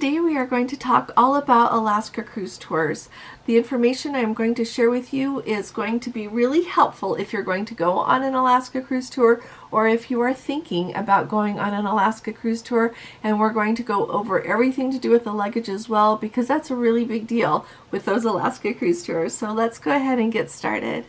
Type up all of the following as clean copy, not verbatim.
Today we are going to talk all about Alaska cruise tours. The information I'm going to share with you is going to be really helpful if you're going to go on an Alaska cruise tour or if you are thinking about going on an Alaska cruise tour, and we're going to go over everything to do with the luggage as well, because that's a really big deal with those Alaska cruise tours. So let's go ahead and get started.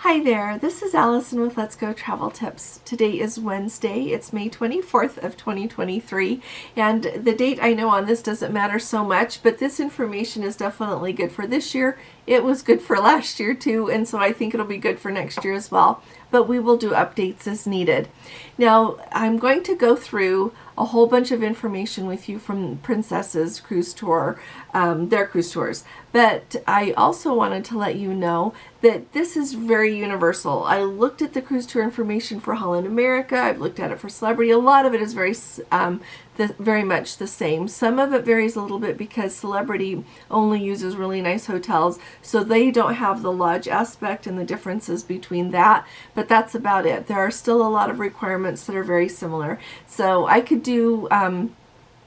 Hi there, this is Allison with Let's Go Travel Tips. Today is Wednesday, it's May 24th of 2023, and the date I know on this doesn't matter so much, but this information is definitely good for this year. It was good for last year too, and so I think it'll be good for next year as well, but we will do updates as needed. Now, I'm going to go through a whole bunch of information with you from Princess's cruise tour, their cruise tours. But I also wanted to let you know that this is very universal. I looked at the cruise tour information for Holland America. I've looked at it for Celebrity. A lot of it is very much the same. Some of it varies a little bit because Celebrity only uses really nice hotels, so they don't have the lodge aspect and the differences between that, but that's about it. There are still a lot of requirements that are very similar. So I could do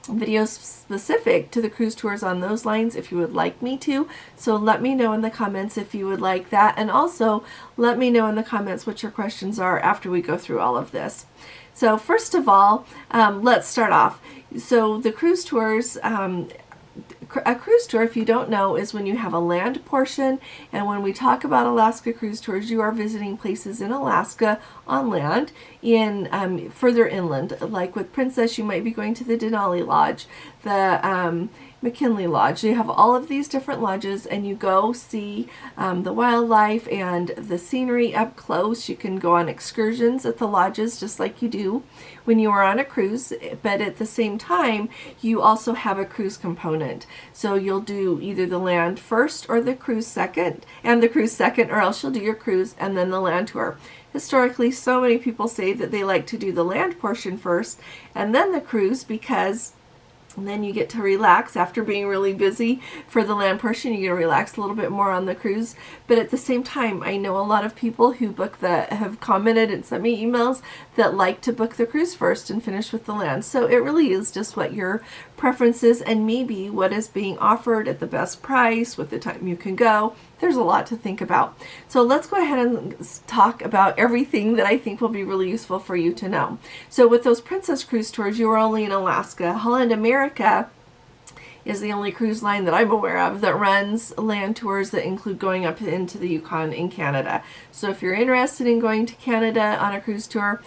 videos specific to the cruise tours on those lines if you would like me to. So let me know in the comments if you would like that, and also let me know in the comments what your questions are after we go through all of this. So first of all, let's start off. So the cruise tours, a cruise tour, if you don't know, is when you have a land portion, and when we talk about Alaska cruise tours, you are visiting places in Alaska on land, in further inland. Like with Princess, you might be going to the Denali Lodge, the McKinley Lodge. You have all of these different lodges, and you go see the wildlife and the scenery up close. You can go on excursions at the lodges just like you do when you are on a cruise, but at the same time you also have a cruise component. So you'll do either the land first or the cruise second, or else you'll do your cruise and then the land tour. Historically, so many people say that they like to do the land portion first and then the cruise, because and then you get to relax after being really busy for the land portion. You get to relax a little bit more on the cruise. But at the same time, I know a lot of people who have commented and sent me emails that like to book the cruise first and finish with the land. So it really is just what your preference is, and maybe what is being offered at the best price with the time you can go. There's a lot to think about. So let's go ahead and talk about everything that I think will be really useful for you to know. So with those Princess cruise tours, you are only in Alaska. Holland America is the only cruise line that I'm aware of that runs land tours that include going up into the Yukon in Canada. So if you're interested in going to Canada on a cruise tour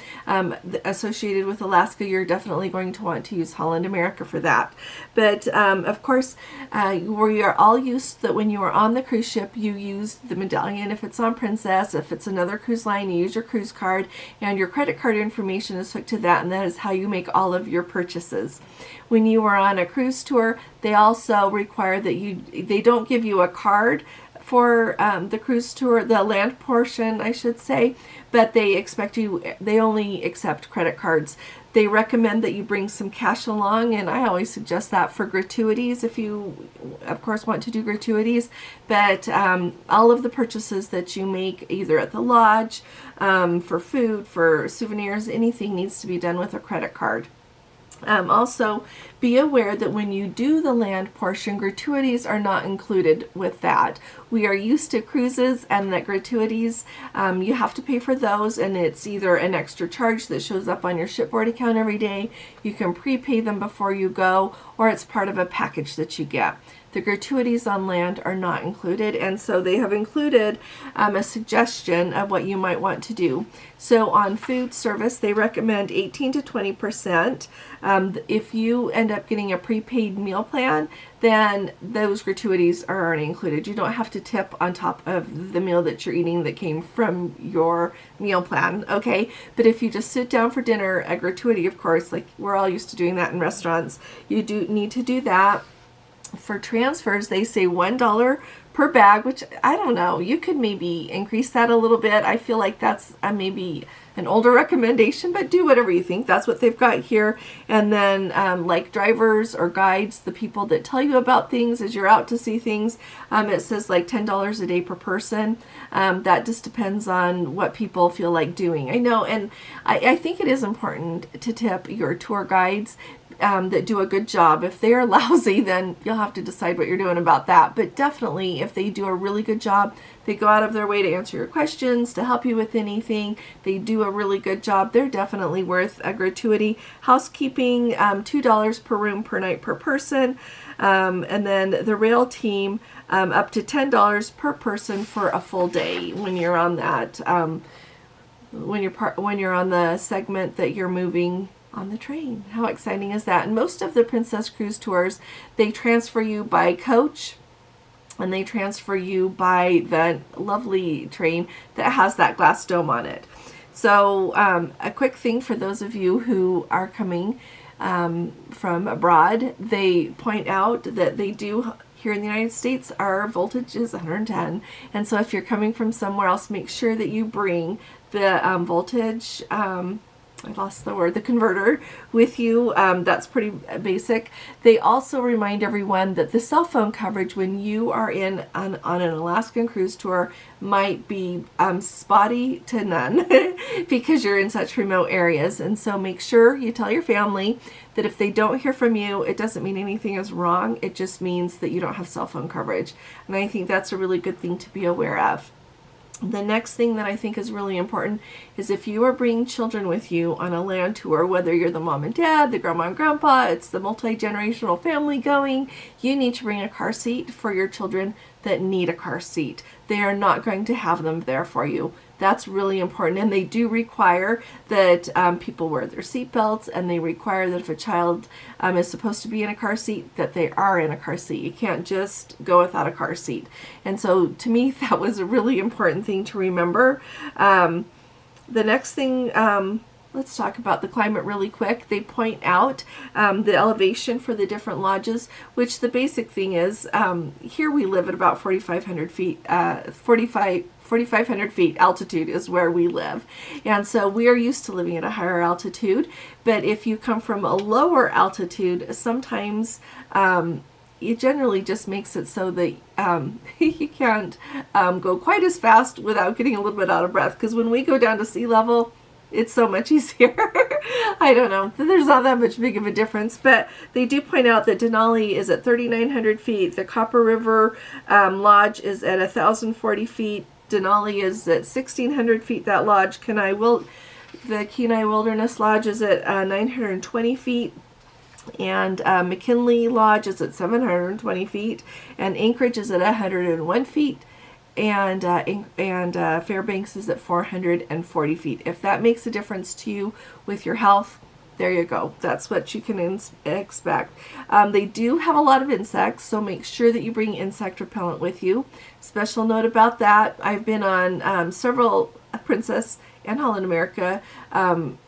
associated with Alaska, you're definitely going to want to use Holland America for that. But of course, we are all used that when you are on the cruise ship, you use the medallion. If it's on Princess, if it's another cruise line, you use your cruise card, and your credit card information is hooked to that, and that is how you make all of your purchases. When you are on a cruise tour, they also require that they don't give you a card for the cruise tour, the land portion, I should say, but they only accept credit cards. They recommend that you bring some cash along, and I always suggest that for gratuities if you, of course, want to do gratuities. But all of the purchases that you make, either at the lodge, for food, for souvenirs, anything needs to be done with a credit card. Also, be aware that when you do the land portion, gratuities are not included with that. We are used to cruises, and that gratuities, you have to pay for those, and it's either an extra charge that shows up on your shipboard account every day, you can prepay them before you go, or it's part of a package that you get. The gratuities on land are not included, and so they have included a suggestion of what you might want to do. So on food service, they recommend 18 to 20%. If you end up getting a prepaid meal plan, then those gratuities are already included. You don't have to tip on top of the meal that you're eating that came from your meal plan, okay? But if you just sit down for dinner, a gratuity, of course, like we're all used to doing that in restaurants, you do need to do that. For transfers, they say $1 per bag, which I don't know. You could maybe increase that a little bit. I feel like that's maybe an older recommendation, but do whatever you think. That's what they've got here. And then like drivers or guides, the people that tell you about things as you're out to see things, it says like $10 a day per person. That just depends on what people feel like doing. I know, and I think it is important to tip your tour guides that do a good job. If they are lousy, then you'll have to decide what you're doing about that. But definitely, if they do a really good job, they go out of their way to answer your questions, to help you with anything, they do a really good job, they're definitely worth a gratuity. Housekeeping, $2 per room per night per person. And then the rail team, up to $10 per person for a full day when you're on that, when you're on the segment that you're moving on the train. How exciting is that? And most of the Princess Cruise tours, they transfer you by coach, and they transfer you by the lovely train that has that glass dome on it. So a quick thing for those of you who are coming from abroad, they point out that they do, here in the United States, our voltage is 110. And so if you're coming from somewhere else, make sure that you bring the voltage, I lost the word, the converter with you. That's pretty basic. They also remind everyone that the cell phone coverage when you are on an Alaskan cruise tour might be spotty to none because you're in such remote areas. And so make sure you tell your family that if they don't hear from you, it doesn't mean anything is wrong. It just means that you don't have cell phone coverage. And I think that's a really good thing to be aware of. The next thing that I think is really important is if you are bringing children with you on a land tour, whether you're the mom and dad, the grandma and grandpa, it's the multi-generational family going, you need to bring a car seat for your children that need a car seat. They are not going to have them there for you. That's really important. And they do require that people wear their seat belts, and they require that if a child is supposed to be in a car seat, that they are in a car seat. You can't just go without a car seat. And so to me, that was a really important thing to remember. The next thing, let's talk about the climate really quick. They point out the elevation for the different lodges, which the basic thing is, here we live at about 4,500 feet, 4,500 feet altitude is where we live. And so we are used to living at a higher altitude. But if you come from a lower altitude, sometimes it generally just makes it so that you can't go quite as fast without getting a little bit out of breath. Because when we go down to sea level, it's so much easier. I don't know. There's not that much big of a difference, but they do point out that Denali is at 3,900 feet. The Copper River Lodge is at 1,040 feet. Denali is at 1,600 feet, that lodge. The Kenai Wilderness Lodge is at 920 feet. And McKinley Lodge is at 720 feet. And Anchorage is at 101 feet. And Fairbanks is at 440 feet. If that makes a difference to you with your health, there you go. That's what you can expect. They do have a lot of insects, so make sure that you bring insect repellent with you. Special note about that, I've been on several Princess and Holland America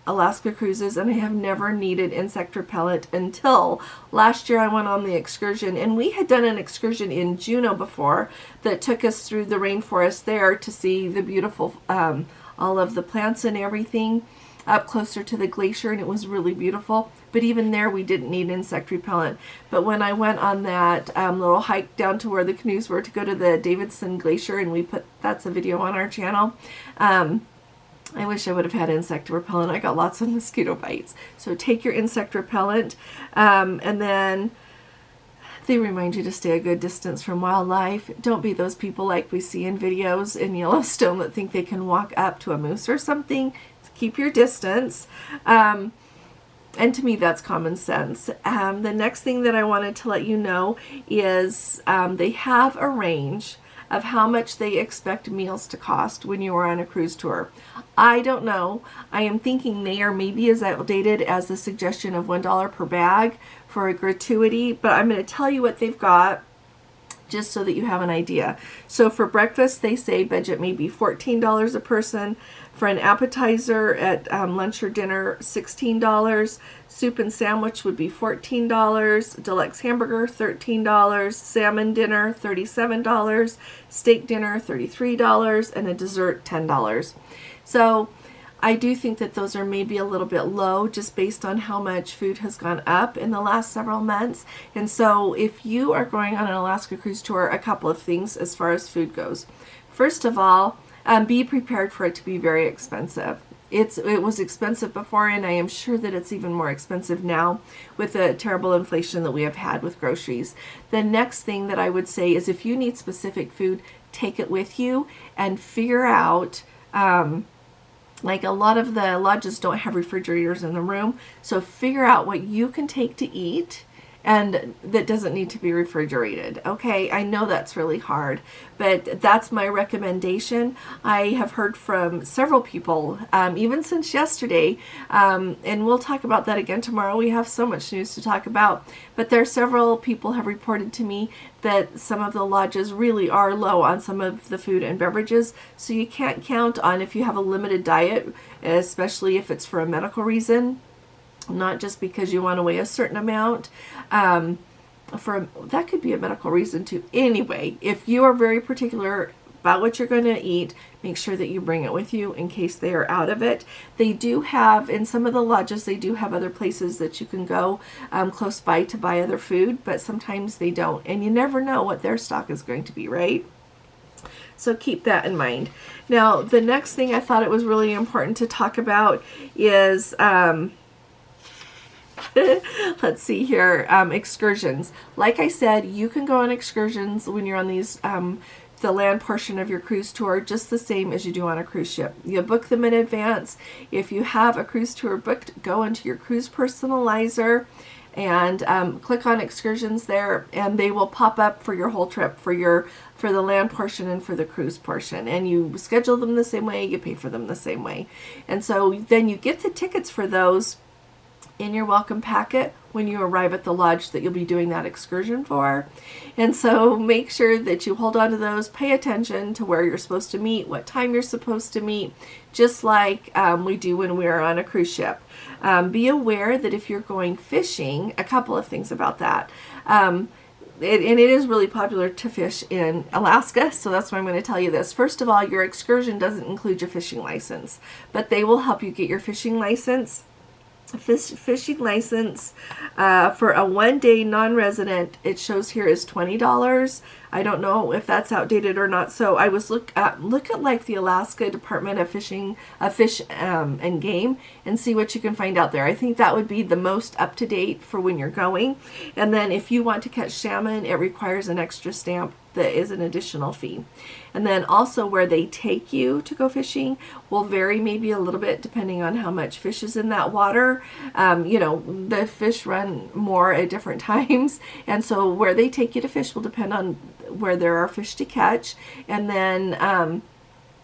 Alaska cruises, and I have never needed insect repellent until last year I went on the excursion, and we had done an excursion in Juneau before that took us through the rainforest there to see the beautiful, all of the plants and everything up closer to the glacier, and it was really beautiful. But even there we didn't need insect repellent. But when I went on that little hike down to where the canoes were to go to the Davidson Glacier, and that's a video on our channel, I wish I would have had insect repellent. I got lots of mosquito bites. So take your insect repellent, and then they remind you to stay a good distance from wildlife. Don't be those people like we see in videos in Yellowstone that think they can walk up to a moose or something. Keep your distance. And to me, that's common sense. The next thing that I wanted to let you know is they have a range of how much they expect meals to cost when you are on a cruise tour. I don't know. I am thinking they are maybe as outdated as the suggestion of $1 per bag for a gratuity, but I'm going to tell you what they've got just so that you have an idea. So for breakfast, they say budget may be $14 a person. For an appetizer at lunch or dinner, $16. Soup and sandwich would be $14. Deluxe hamburger, $13. Salmon dinner, $37. Steak dinner, $33. And a dessert, $10. So I do think that those are maybe a little bit low just based on how much food has gone up in the last several months. And so if you are going on an Alaska cruise tour, a couple of things as far as food goes. First of all, be prepared for it to be very expensive. It was expensive before, and I am sure that it's even more expensive now with the terrible inflation that we have had with groceries. The next thing that I would say is if you need specific food, take it with you and figure out, like a lot of the lodges don't have refrigerators in the room, so figure out what you can take to eat and that doesn't need to be refrigerated. Okay, I know that's really hard, but that's my recommendation. I have heard from several people, even since yesterday, and we'll talk about that again tomorrow. We have so much news to talk about, but there are several people have reported to me that some of the lodges really are low on some of the food and beverages, so you can't count on, if you have a limited diet, especially if it's for a medical reason, not just because you want to weigh a certain amount. That could be a medical reason too. Anyway, if you are very particular about what you're going to eat, make sure that you bring it with you in case they are out of it. They do have, in some of the lodges, they do have other places that you can go close by to buy other food, but sometimes they don't, and you never know what their stock is going to be, right? So keep that in mind. Now, the next thing I thought it was really important to talk about is let's see here, excursions. Like I said, you can go on excursions when you're on these the land portion of your cruise tour, just the same as you do on a cruise ship. You book them in advance. If you have a cruise tour booked, go into your cruise personalizer and click on excursions there, and they will pop up for your whole trip, for the land portion and for the cruise portion, and you schedule them the same way, you pay for them the same way. And so then you get the tickets for those in your welcome packet when you arrive at the lodge that you'll be doing that excursion for. And so make sure that you hold on to those, pay attention to where you're supposed to meet, what time you're supposed to meet, just like we do when we're on a cruise ship. Be aware that if you're going fishing, a couple of things about that. And it is really popular to fish in Alaska, so that's why I'm going to tell you this. First of all, your excursion doesn't include your fishing license, but they will help you get your fishing license. Fishing license for a one-day non-resident, it shows here is $20. I don't know if that's outdated or not. So I was look at like the Alaska Department of Fish and Game and see what you can find out there. I think that would be the most up to date for when you're going. And then if you want to catch salmon, it requires an extra stamp that is an additional fee. And then also where they take you to go fishing will vary maybe a little bit depending on how much fish is in that water. The fish run more at different times, and so where they take you to fish will depend on where there are fish to catch. And then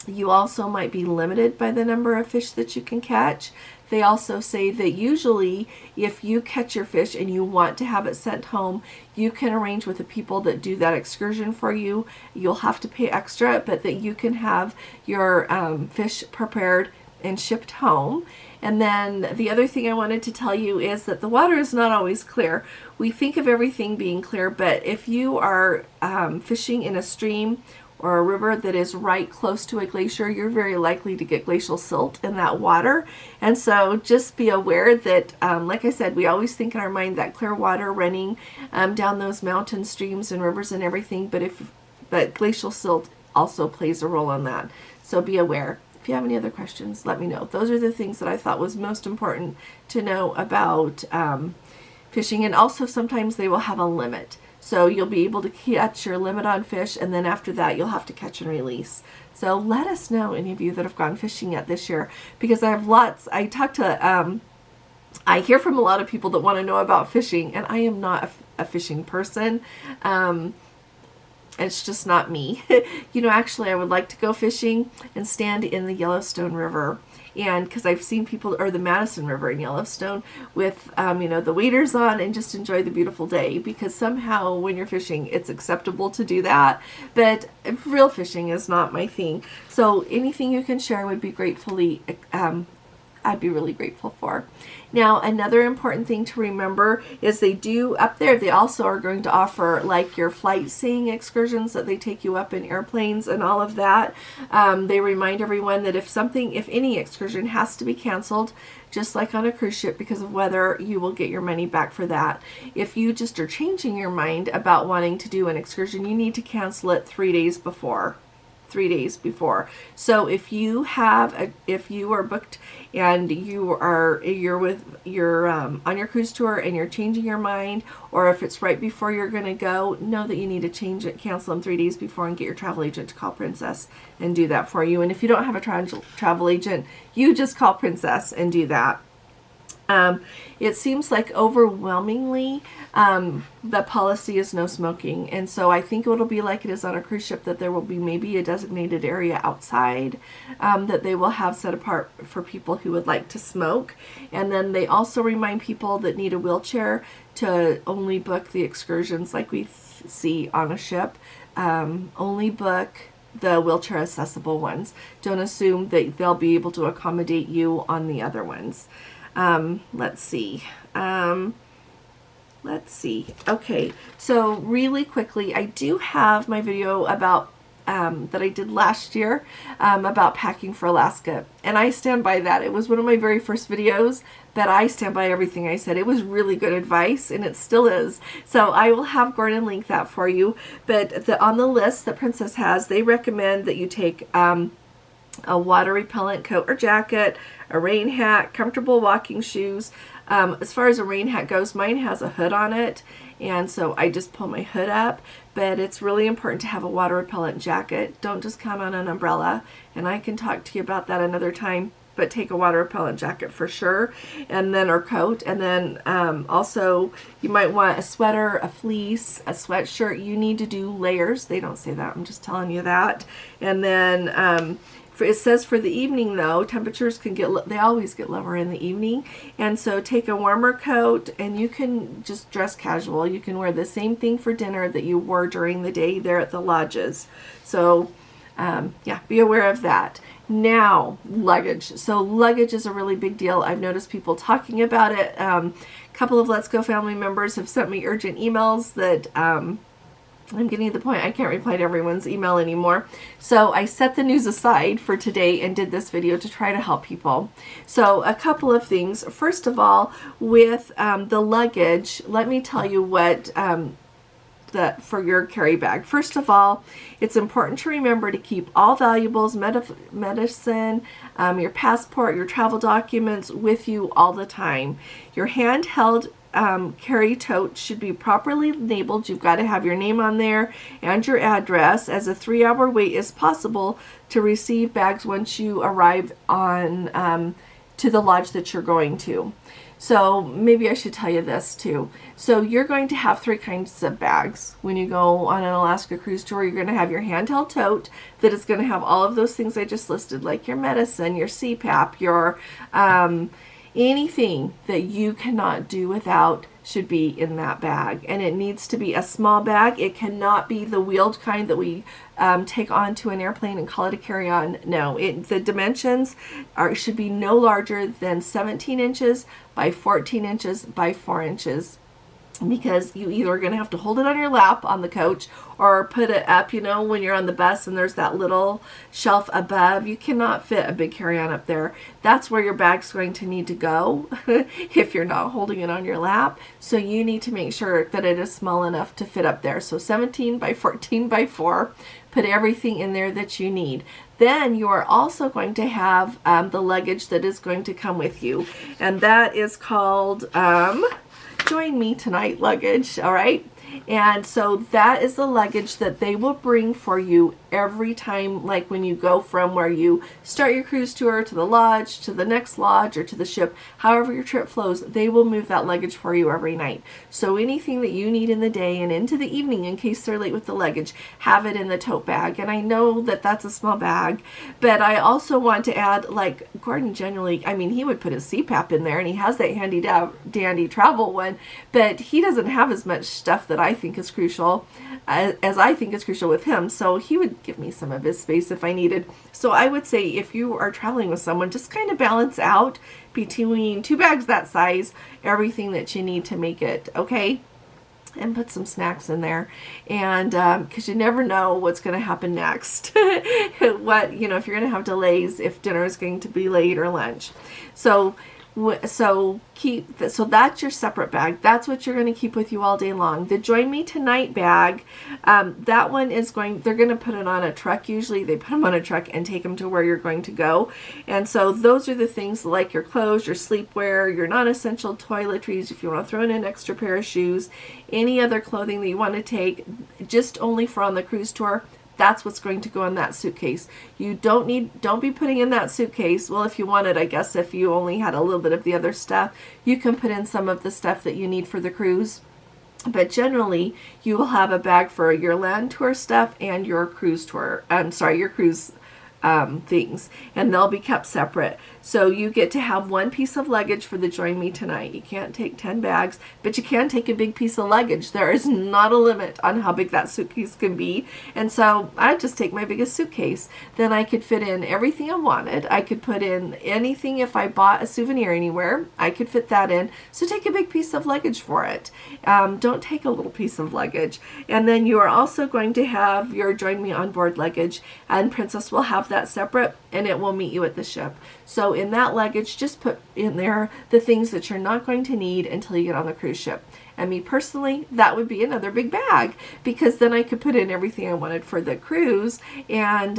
you also might be limited by the number of fish that you can catch. They also say that usually if you catch your fish and you want to have it sent home, you can arrange with the people that do that excursion for you. You'll have to pay extra, but that you can have your fish prepared and shipped home. And then the other thing I wanted to tell you is that the water is not always clear. We think of everything being clear, but if you are fishing in a stream or a river that is right close to a glacier, you're very likely to get glacial silt in that water. And so just be aware that, like I said, we always think in our mind that clear water running down those mountain streams and rivers and everything, but glacial silt also plays a role in that. So be aware. If you have any other questions, let me know. Those are the things that I thought was most important to know about fishing. And also sometimes they will have a limit. So you'll be able to catch your limit on fish, and then after that you'll have to catch and release. So let us know, any of you that have gone fishing yet this year, because I have lots. I hear from a lot of people that want to know about fishing, and I am not a fishing person. It's just not me. Actually I would like to go fishing and stand in the Yellowstone River. And because I've seen people, or the Madison River in Yellowstone, with the waders on and just enjoy the beautiful day, because somehow when you're fishing it's acceptable to do that, but real fishing is not my thing. So anything you can share would be gratefully I'd be really grateful for. Now, another important thing to remember is they do up there, they also are going to offer like your FlightSeeing excursions that they take you up in airplanes and all of that. They remind everyone that if any excursion has to be canceled, just like on a cruise ship because of weather, you will get your money back for that. If you just are changing your mind about wanting to do an excursion, you need to cancel it 3 days before. 3 days before. So if you are booked and you're on your cruise tour and you're changing your mind, or if it's right before you're going to go, know that you need to change it, cancel them 3 days before, and get your travel agent to call Princess and do that for you. And if you don't have a travel agent, you just call Princess and do that. It seems like overwhelmingly the policy is no smoking, and so I think it'll be like it is on a cruise ship, that there will be maybe a designated area outside that they will have set apart for people who would like to smoke. And then they also remind people that need a wheelchair to only book the excursions like we see on a ship. Only book the wheelchair accessible ones. Don't assume that they'll be able to accommodate you on the other ones. Let's see. Okay, so really quickly, I do have my video about that I did last year about packing for Alaska, and I stand by that. It was one of my very first videos, but I stand by everything I said. It was really good advice, and it still is. So I will have Gordon link that for you. But on the list that Princess has, they recommend that you take a water repellent coat or jacket, a rain hat, comfortable walking shoes. As far as a rain hat goes, mine has a hood on it, and so I just pull my hood up. But it's really important to have a water repellent jacket. Don't just count on an umbrella, and I can talk to you about that another time, but take a water repellent jacket for sure, and then or coat. And then also you might want a sweater, a fleece, a sweatshirt. You need to do layers. They don't say that, I'm just telling you that. And then it says for the evening though, temperatures they always get lower in the evening, and so take a warmer coat, and you can just dress casual. You can wear the same thing for dinner that you wore during the day there at the lodges. So yeah, be aware of that. Now, luggage. So luggage is a really big deal. I've noticed people talking about it. A couple of Let's Go family members have sent me urgent emails that I'm getting to the point I can't reply to everyone's email anymore. So I set the news aside for today and did this video to try to help people. So a couple of things. First of all, with the luggage, let me tell you what for your carry bag. First of all, it's important to remember to keep all valuables, medicine, your passport, your travel documents with you all the time. Your handheld carry tote should be properly labeled. You've got to have your name on there and your address, as a 3-hour wait is possible to receive bags once you arrive on to the lodge that you're going to. So maybe I should tell you this too. So you're going to have 3 kinds of bags when you go on an Alaska cruise tour. You're going to have your handheld tote that is going to have all of those things I just listed, like your medicine, your CPAP, your anything that you cannot do without should be in that bag. And it needs to be a small bag. It cannot be the wheeled kind that we take onto an airplane and call it a carry-on. No, the dimensions should be no larger than 17 inches by 14 inches by 4 inches. Because you either are going to have to hold it on your lap on the coach or put it up, you know, when you're on the bus and there's that little shelf above. You cannot fit a big carry-on up there. That's where your bag's going to need to go if you're not holding it on your lap. So you need to make sure that it is small enough to fit up there. So 17 by 14 by 4. Put everything in there that you need. Then you are also going to have the luggage that is going to come with you. And that is called... Join Me Tonight luggage, all right? And so that is the luggage that they will bring for you every time, like when you go from where you start your cruise tour to the lodge, to the next lodge, or to the ship, however your trip flows, they will move that luggage for you every night. So anything that you need in the day and into the evening, in case they're late with the luggage, have it in the tote bag. And I know that that's a small bag, but I also want to add, like Gordon generally, I mean, he would put his CPAP in there, and he has that handy dandy travel one, but he doesn't have as much stuff that I think is crucial, as I think is crucial with him. So he would give me some of his space if I needed. So I would say if you are traveling with someone, just kind of balance out between 2 bags that size, everything that you need to make it okay. And put some snacks in there, and because you never know what's going to happen next. What, you know, if you're going to have delays, if dinner is going to be late or lunch. So that's your separate bag. That's what you're going to keep with you all day long. The Join Me Tonight bag, that one is they're going to put it on a truck. Usually they put them on a truck and take them to where you're going to go. And so those are the things like your clothes, your sleepwear, your non-essential toiletries, if you want to throw in an extra pair of shoes, any other clothing that you want to take, just only for on the cruise tour. That's what's going to go in that suitcase. You don't be putting in that suitcase. Well, if you wanted, I guess if you only had a little bit of the other stuff, you can put in some of the stuff that you need for the cruise. But generally, you will have a bag for your land tour stuff and your cruise tour. Your cruise things, and they'll be kept separate. So you get to have one piece of luggage for the Join Me Tonight. You can't take 10 bags, but you can take a big piece of luggage. There is not a limit on how big that suitcase can be. And so I just take my biggest suitcase. Then I could fit in everything I wanted. I could put in anything. If I bought a souvenir anywhere, I could fit that in. So take a big piece of luggage for it. Don't take a little piece of luggage. And then you are also going to have your Join Me on board luggage, and Princess will have that separate, and it will meet you at the ship. So in that luggage, just put in there the things that you're not going to need until you get on the cruise ship. And me personally, that would be another big bag, because then I could put in everything I wanted for the cruise, and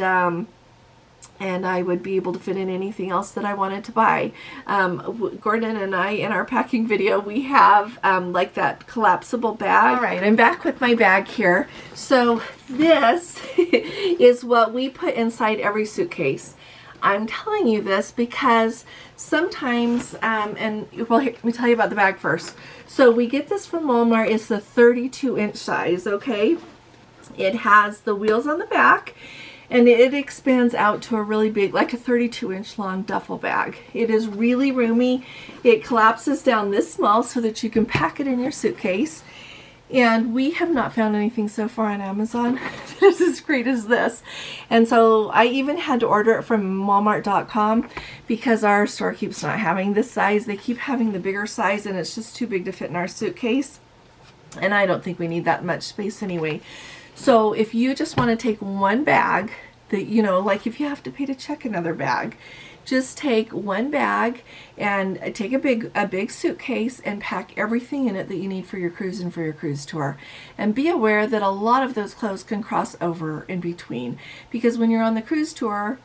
I would be able to fit in anything else that I wanted to buy. Gordon and I, in our packing video, we have like that collapsible bag. All right, I'm back with my bag here. So this is what we put inside every suitcase. I'm telling you this because sometimes, well, here, let me tell you about the bag first. So we get this from Walmart. It's the 32-inch size, okay? It has the wheels on the back, and it expands out to a really big, like a 32-inch long duffel bag. It is really roomy. It collapses down this small so that you can pack it in your suitcase. And we have not found anything so far on Amazon that is as great as this. And so I even had to order it from Walmart.com because our store keeps not having this size. They keep having the bigger size, and it's just too big to fit in our suitcase. And I don't think we need that much space anyway. So if you just want to take one bag, that, you know, like if you have to pay to check another bag, just take one bag and take a big suitcase and pack everything in it that you need for your cruise and for your cruise tour. And be aware that a lot of those clothes can cross over in between, because when you're on the cruise tour,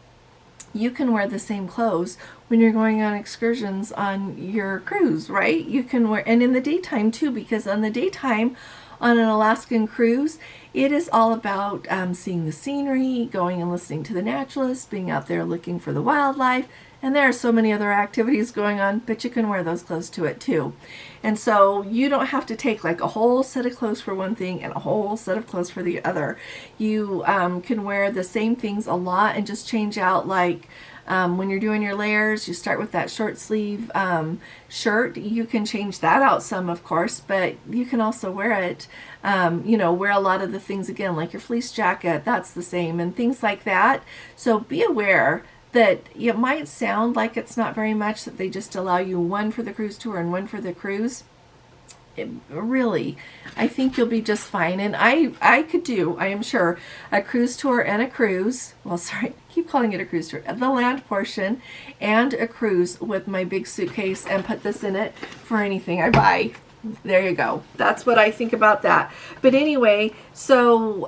you can wear the same clothes when you're going on excursions on your cruise, right? You can wear, and in the daytime too, because on the daytime on an Alaskan cruise, it is all about seeing the scenery, going and listening to the naturalists, being out there looking for the wildlife, and there are so many other activities going on, but you can wear those clothes to it too. And so you don't have to take like a whole set of clothes for one thing and a whole set of clothes for the other. You can wear the same things a lot and just change out, like when you're doing your layers, you start with that short sleeve shirt. You can change that out some, of course, but you can also wear it, wear a lot of the things again, like your fleece jacket, that's the same, and things like that. So be aware that it might sound like it's not very much, that they just allow you one for the cruise tour and one for the cruise. Really, I think you'll be just fine. And I could do, I am sure, a cruise tour and a cruise. Well, sorry, I keep calling it a cruise tour. The land portion and a cruise with my big suitcase, and put this in it for anything I buy. There you go. That's what I think about that. But anyway, so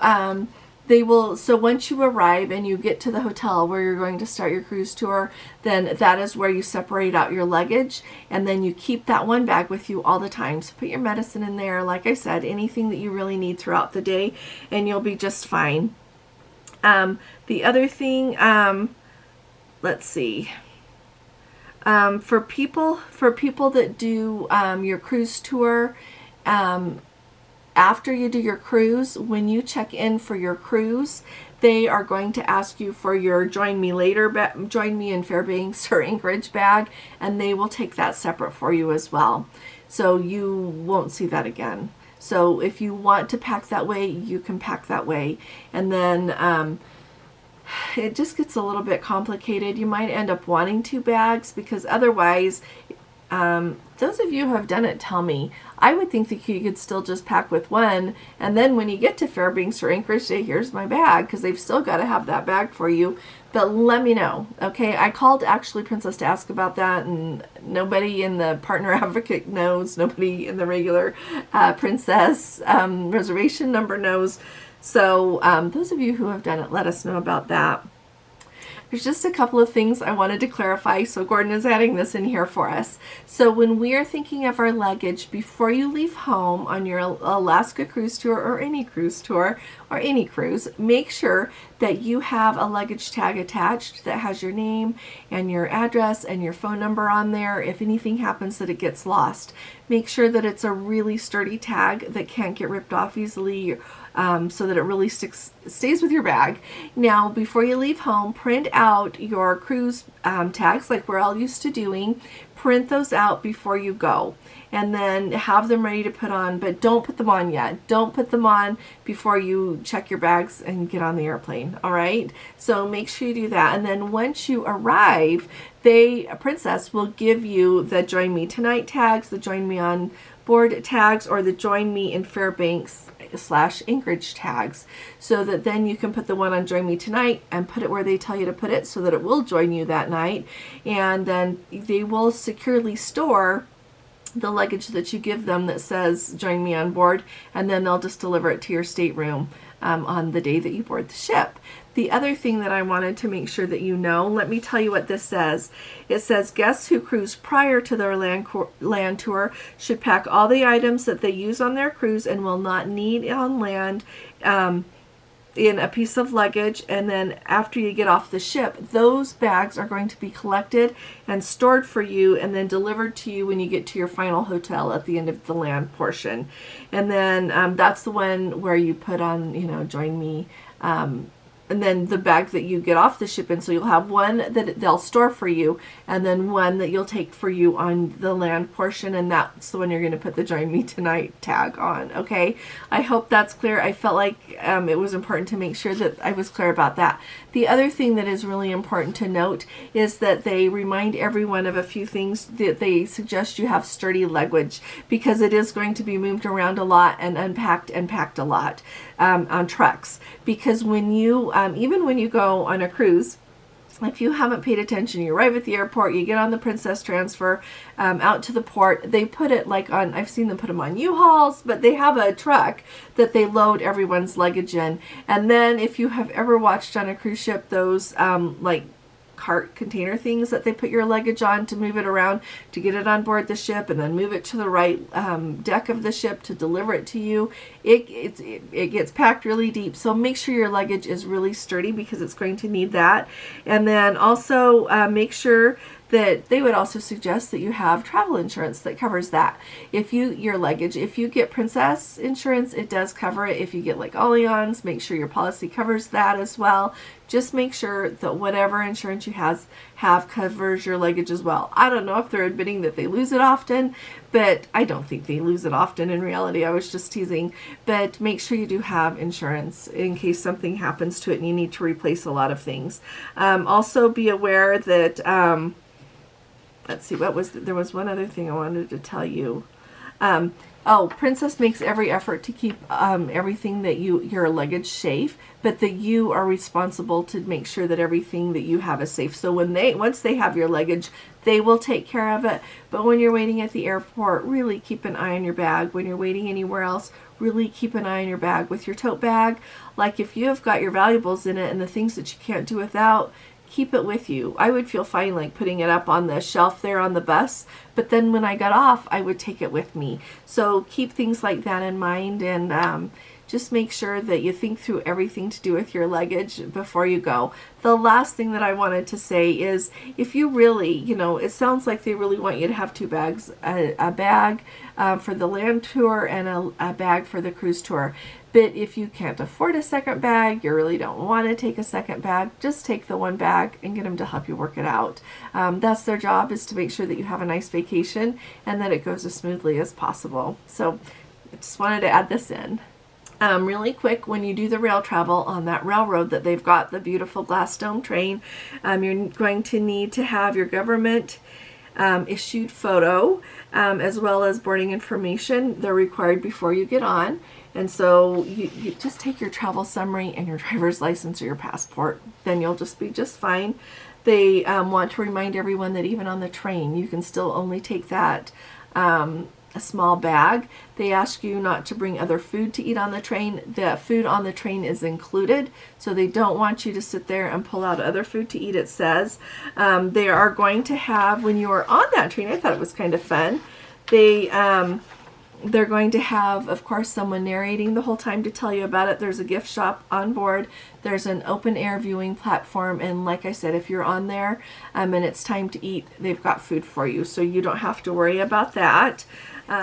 so once you arrive and you get to the hotel where you're going to start your cruise tour, then that is where you separate out your luggage, and then you keep that one bag with you all the time. So put your medicine in there, like I said, anything that you really need throughout the day, and you'll be just fine. The other thing, let's see. For people that do your cruise tour, after you do your cruise, when you check in for your cruise, they are going to ask you for your Join Me in Fairbanks or Anchorage bag, and they will take that separate for you as well. So you won't see that again. So if you want to pack that way, you can pack that way. And then it just gets a little bit complicated. You might end up wanting 2 bags because otherwise, those of you who have done it tell me. I would think that you could still just pack with 1, and then when you get to Fairbanks or Anchorage, say, here's my bag, because they've still got to have that bag for you. But let me know, okay? I called actually Princess to ask about that, and nobody in the partner advocate knows. Nobody in the regular Princess reservation number knows. So those of you who have done it, let us know about that. There's just a couple of things I wanted to clarify, so Gordon is adding this in here for us. So when we are thinking of our luggage, before you leave home on your Alaska cruise tour or any cruise tour or any cruise, make sure that you have a luggage tag attached that has your name and your address and your phone number on there if anything happens that it gets lost. Make sure that it's a really sturdy tag that can't get ripped off easily, so that it really stays with your bag. Now, before you leave home, print out your cruise tags like we're all used to doing. Print those out before you go, and then have them ready to put on, but don't put them on yet. Don't put them on before you check your bags and get on the airplane, all right? So make sure you do that, and then once you arrive, Princess will give you the Join Me Tonight tags, the Join Me on Board tags, or the Join Me in Fairbanks / Anchorage tags, so that then you can put the one on Join Me Tonight and put it where they tell you to put it so that it will join you that night, and then they will securely store the luggage that you give them that says Join Me on Board, and then they'll just deliver it to your stateroom on the day that you board the ship. The other thing that I wanted to make sure that you know, let me tell you what this says. It says guests who cruise prior to their land tour should pack all the items that they use on their cruise and will not need on land in a piece of luggage, and then after you get off the ship, those bags are going to be collected and stored for you and then delivered to you when you get to your final hotel at the end of the land portion. And then that's the one where you put on, Join Me, and then the bag that you get off the ship in. So you'll have one that they'll store for you, and then one that you'll take for you on the land portion, and that's the one you're going to put the Join Me Tonight tag on, okay? I hope that's clear. I felt like it was important to make sure that I was clear about that. The other thing that is really important to note is that they remind everyone of a few things that they suggest you have sturdy luggage, because it is going to be moved around a lot and unpacked and packed a lot on trucks. Because when you even when you go on a cruise, if you haven't paid attention, you arrive at the airport, you get on the Princess transfer out to the port, they put it like on, I've seen them put them on U-Hauls, but they have a truck that they load everyone's luggage in. And then if you have ever watched on a cruise ship those like cart container things that they put your luggage on to move it around to get it on board the ship, and then move it to the right deck of the ship to deliver it to you, it gets packed really deep. So make sure your luggage is really sturdy, because it's going to need that. And then also make sure that they would also suggest that you have travel insurance that covers that. If you get Princess insurance, it does cover it. If you get like Allianz, make sure your policy covers that as well. Just make sure that whatever insurance you have covers your luggage as well. I don't know if they're admitting that they lose it often, but I don't think they lose it often in reality. I was just teasing. But make sure you do have insurance in case something happens to it and you need to replace a lot of things. Also be aware that let's see, there was one other thing I wanted to tell you. Princess makes every effort to keep everything that your luggage safe, but that you are responsible to make sure that everything that you have is safe. So once they have your luggage, they will take care of it. But when you're waiting at the airport, really keep an eye on your bag. When you're waiting anywhere else, really keep an eye on your bag. With your tote bag, like if you have got your valuables in it and the things that you can't do without, keep it with you. I would feel fine like putting it up on the shelf there on the bus, but then when I got off, I would take it with me. So keep things like that in mind, and just make sure that you think through everything to do with your luggage before you go. The last thing that I wanted to say is, if you really, it sounds like they really want you to have 2 bags, a bag for the land tour and a bag for the cruise tour. But if you can't afford a second bag, you really don't want to take a second bag, just take the one bag and get them to help you work it out. That's their job, is to make sure that you have a nice vacation and that it goes as smoothly as possible. So I just wanted to add this in. Really quick, when you do the rail travel on that railroad that they've got, the beautiful glass dome train, you're going to need to have your government issued photo, as well as boarding information. They're required before you get on. And so you just take your travel summary and your driver's license or your passport. Then you'll just be just fine. They want to remind everyone that even on the train, you can still only take that a small bag. They ask you not to bring other food to eat on the train. The food on the train is included, so they don't want you to sit there and pull out other food to eat, it says. They are going to have, when you are on that train, I thought it was kind of fun, they're going to have, of course, someone narrating the whole time to tell you about it. There's a gift shop on board. There's an open air viewing platform. And like I said, if you're on there and it's time to eat, they've got food for you. So you don't have to worry about that.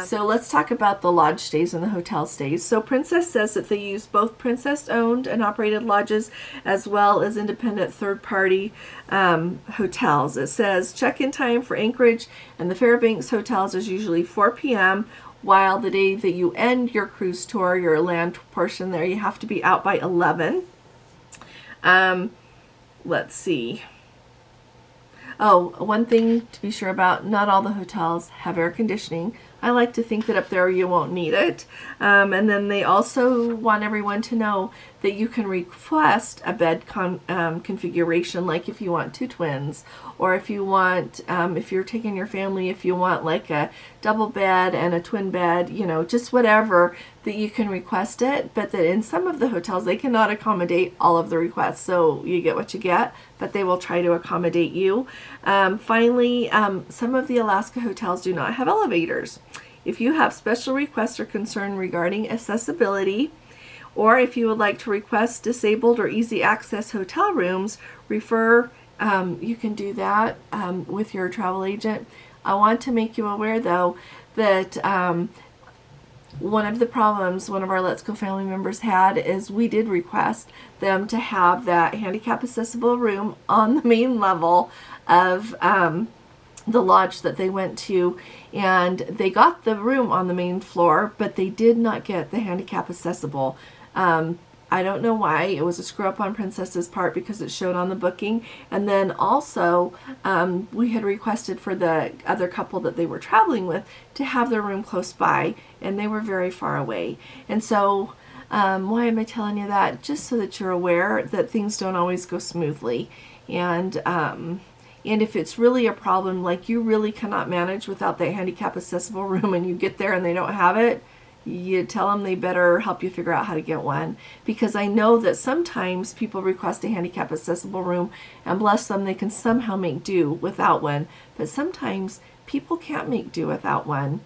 So let's talk about the lodge stays and the hotel stays. So Princess says that they use both Princess owned and operated lodges as well as independent third-party hotels. It says check-in time for Anchorage and the Fairbanks hotels is usually 4 p.m. while the day that you end your cruise tour, your land portion there, you have to be out by 11. Let's see. Oh, one thing to be sure about, not all the hotels have air conditioning. I like to think that up there you won't need it. And then they also want everyone to know that you can request a bed configuration, like if you want 2 twins, or if you want, if you're taking your family, if you want like a double bed and a twin bed, you know, just whatever, that you can request it. But that in some of the hotels, they cannot accommodate all of the requests. So you get what you get, but they will try to accommodate you. Finally, some of the Alaska hotels do not have elevators. If you have special requests or concern regarding accessibility, or if you would like to request disabled or easy access hotel rooms, you can do that with your travel agent. I want to make you aware though that one of the problems one of our Let's Go family members had is we did request them to have that handicap accessible room on the main level of the lodge that they went to, and they got the room on the main floor, but they did not get the handicap accessible. I don't know why. It was a screw up on Princess's part because it showed on the booking. And then also we had requested for the other couple that they were traveling with to have their room close by, and they were very far away. And so why am I telling you that? Just so that you're aware that things don't always go smoothly. And if it's really a problem, like you really cannot manage without that handicap accessible room, and you get there and they don't have it, you tell them they better help you figure out how to get one. Because I know that sometimes people request a handicap accessible room, and bless them, they can somehow make do without one. But sometimes people can't make do without one.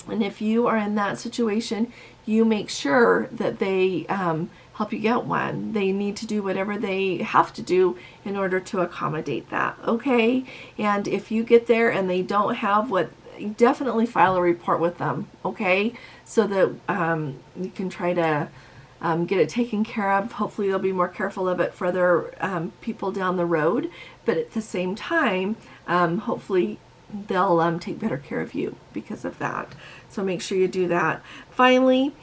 And if you are in that situation, you make sure that they help you get one. They need to do whatever they have to do in order to accommodate that, okay? And if you get there and they don't have what, definitely file a report with them, okay? So that you can try to get it taken care of. Hopefully they'll be more careful of it for other people down the road. But at the same time, hopefully they'll take better care of you because of that. So make sure you do that. Finally,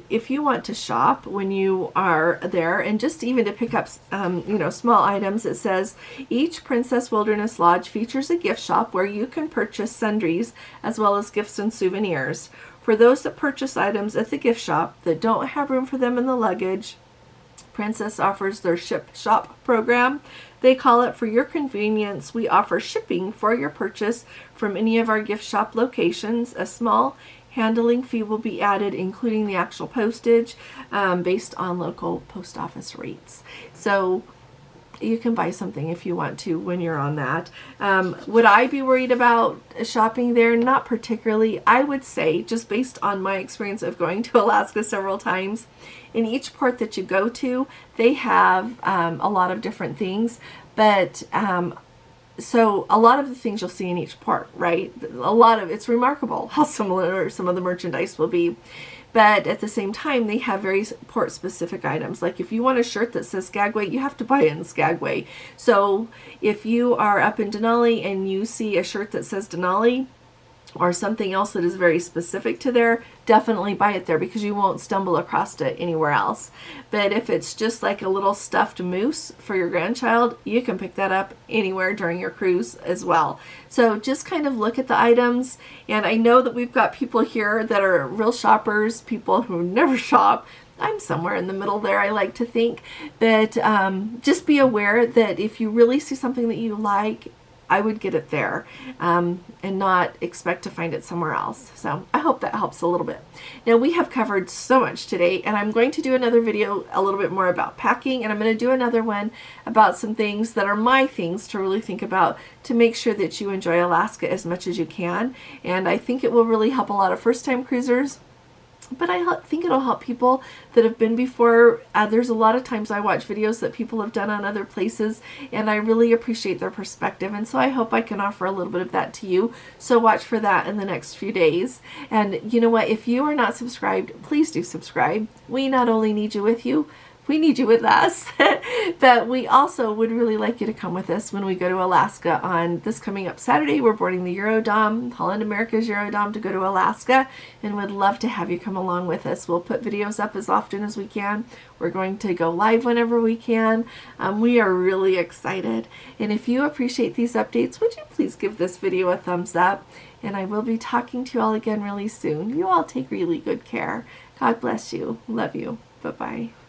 if you want to shop when you are there, and just even to pick up small items, it says each Princess Wilderness Lodge features a gift shop where you can purchase sundries as well as gifts and souvenirs. For those that purchase items at the gift shop that don't have room for them in the luggage, Princess offers their ship shop program. They call it For Your Convenience. We offer shipping for your purchase from any of our gift shop locations. A small handling fee will be added, including the actual postage, based on local post office rates. So you can buy something if you want to when you're on that. Would I be worried about shopping there? Not particularly. I would say, just based on my experience of going to Alaska several times, in each port that you go to, they have a lot of different things, but so a lot of the things you'll see in each port, right? It's remarkable how similar some of the merchandise will be. But at the same time, they have very port-specific items. Like if you want a shirt that says Skagway, you have to buy it in Skagway. So if you are up in Denali and you see a shirt that says Denali, or something else that is very specific to there, definitely buy it there because you won't stumble across it anywhere else. But if it's just like a little stuffed moose for your grandchild, you can pick that up anywhere during your cruise as well. So just kind of look at the items. And I know that we've got people here that are real shoppers, people who never shop. I'm somewhere in the middle there, I like to think. But just be aware that if you really see something that you like, I would get it there and not expect to find it somewhere else. So I hope that helps a little bit. Now we have covered so much today, and I'm going to do another video a little bit more about packing, and I'm going to do another one about some things that are my things to really think about to make sure that you enjoy Alaska as much as you can. And I think it will really help a lot of first-time cruisers. But I think it'll help people that have been before. There's a lot of times I watch videos that people have done on other places, and I really appreciate their perspective. And so I hope I can offer a little bit of that to you. So watch for that in the next few days. And you know what? If you are not subscribed, please do subscribe. We not only need you with you, we need you with us, but we also would really like you to come with us when we go to Alaska on this coming up Saturday. We're boarding the Eurodom, Holland America's Eurodom, to go to Alaska, and would love to have you come along with us. We'll put videos up as often as we can. We're going to go live whenever we can. We are really excited. And if you appreciate these updates, would you please give this video a thumbs up? And I will be talking to you all again really soon. You all take really good care. God bless you. Love you. Bye-bye.